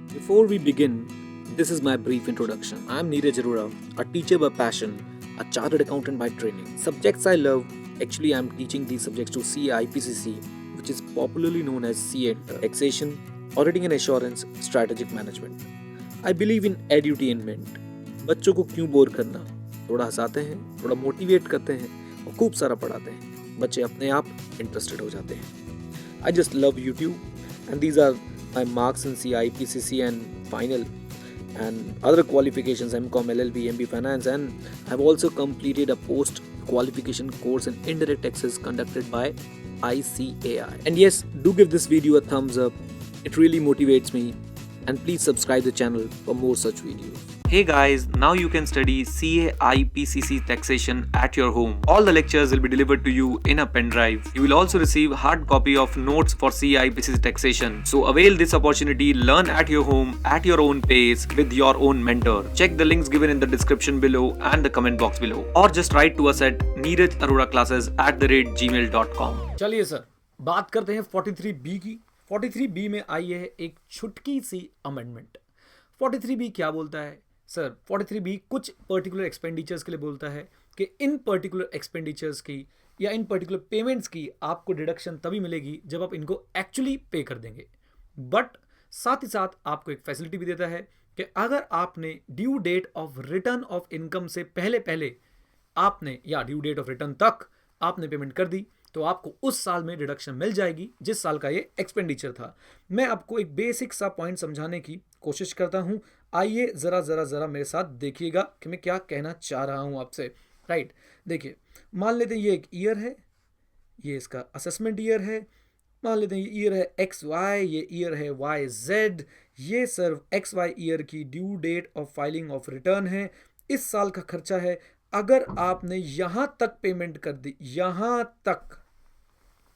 Before we begin, this is my brief introduction. I am Neeraj Arora, a teacher by passion, a chartered accountant by training. Subjects I love, actually I am teaching these subjects to CA IPCC, which is popularly known as CA Taxation, Auditing and Assurance, Strategic Management. I believe in edutainment. बच्चों को क्यों bore करना, थोड़ा हंसाते हैं, थोड़ा motivate करते हैं और खूब सारा पढ़ाते हैं. बच्चे अपने आप इंटरेस्टेड हो जाते हैं. I just love YouTube and these are my marks in CI, PCC and final and other qualifications, MCOM, LLB, MB Finance, and I've also completed a post qualification course in indirect taxes conducted by ICAI. And yes, do give this video a thumbs up, it really motivates me, and please subscribe the channel for more such videos. Hey guys, now you can study CA IPCC taxation at your home. All the lectures will be delivered to you in a pen drive. You will also receive hard copy of notes for CA IPCC taxation. So avail this opportunity, learn at your home, at your own pace, with your own mentor. Check the links given in the description below and the comment box below. Or just write to us at neerajaroraclasses@gmail.com. चलिए sir, बात करते हैं 43B की. 43B में आई है एक छुटकी सी amendment. 43B क्या बोलता है सर? 43B कुछ पर्टिकुलर एक्सपेंडिचर्स के लिए बोलता है कि इन पर्टिकुलर एक्सपेंडिचर्स की या इन पर्टिकुलर पेमेंट्स की आपको डिडक्शन तभी मिलेगी जब आप इनको एक्चुअली पे कर देंगे. बट साथ ही साथ आपको एक फैसिलिटी भी देता है कि अगर आपने due date of return of income से पहले आपने या ड्यू डेट ऑफ रिटर्न तक आपने पेमेंट कर दी तो आपको उस साल में डिडक्शन मिल जाएगी जिस साल का ये एक्सपेंडिचर था. मैं आपको एक बेसिक सा पॉइंट समझाने की कोशिश करता हूं. आइए जरा मेरे साथ देखिएगा कि मैं क्या कहना चाह रहा हूं आपसे. राइट, देखिए, मान लेते हैं ये एक ईयर है, ये इसका असेसमेंट ईयर है. मान लेते हैं ये ईयर है XY, ये ईयर है YZ. ये सर XY ईयर की due date of filing of return है. इस साल का खर्चा है. अगर आपने यहां तक पेमेंट कर दी, यहां तक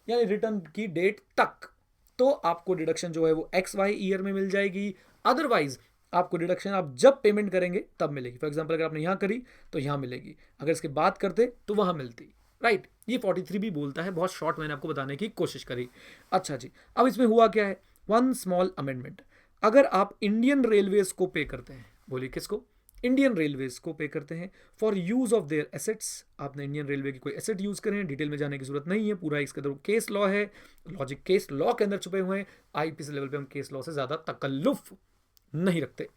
यानी रिटर्न की डेट तक, तो आपको डिडक्शन जो है वो XY ईयर में मिल जाएगी. अदरवाइज आपको डिडक्शन आप जब पेमेंट करेंगे तब मिलेगी. फॉर एग्जांपल अगर आपने यहां करी तो यहां मिलेगी, अगर इसके बाद करते तो वहां मिलती. राइट, ये 43B बोलता है. बहुत शॉर्ट मैंने आपको बताने की कोशिश करी. अच्छा जी, अब इसमें हुआ क्या है? One small amendment. अगर आप इंडियन रेलवेज को पे करते हैं, बोलिए किसको? इंडियन रेलवेज को पे करते हैं for use of their assets. आपने इंडियन रेलवे की कोई एसेट यूज करें, डिटेल में जाने की जरूरत नहीं है, पूरा इसके अंदर केस लॉ है, लॉजिक केस लॉ के अंदर छुपे हुए हैं. आईपीसी लेवल पे हम केस लॉ से ज्यादा तकल्लुफ नहीं रखते.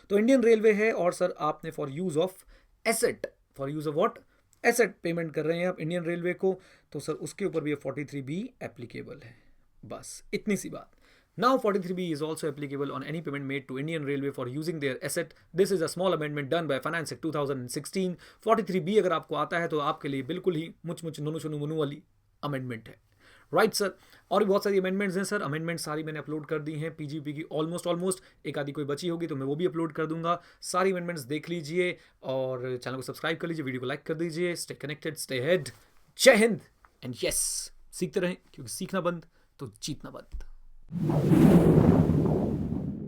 तो इंडियन रेलवे है और सर आपने for use of asset, for use of what? Asset payment कर रहे हैं आप इंडियन रेलवे को, तो सर उसके ऊपर भी 43B एप्लीकेबल है. बस इतनी सी बात. Now 43B is also applicable on any payment made to Indian Railway for using their asset. This is a small amendment done by Finance Act 2016. 43B अगर आपको आता है तो आपके लिए बिल्कुल ही मुच नुनु शुनु मुनु वाली अमेंडमेंट है. राइट सर, और भी बहुत सारी अमेंडमेंट्स हैं सर. अमेंडमेंट सारी मैंने अपलोड कर दी हैं PGP की ऑलमोस्ट. एक आधी कोई बची होगी तो मैं वो भी अपलोड कर दूंगा. सारी अमेंडमेंट्स देख लीजिए और चैनल को सब्सक्राइब कर लीजिए, वीडियो को लाइक कर दीजिए. Stay connected, stay head. जय हिंद एंड यस, सीखते रहें क्योंकि सीखना बंद तो जीतना बंद.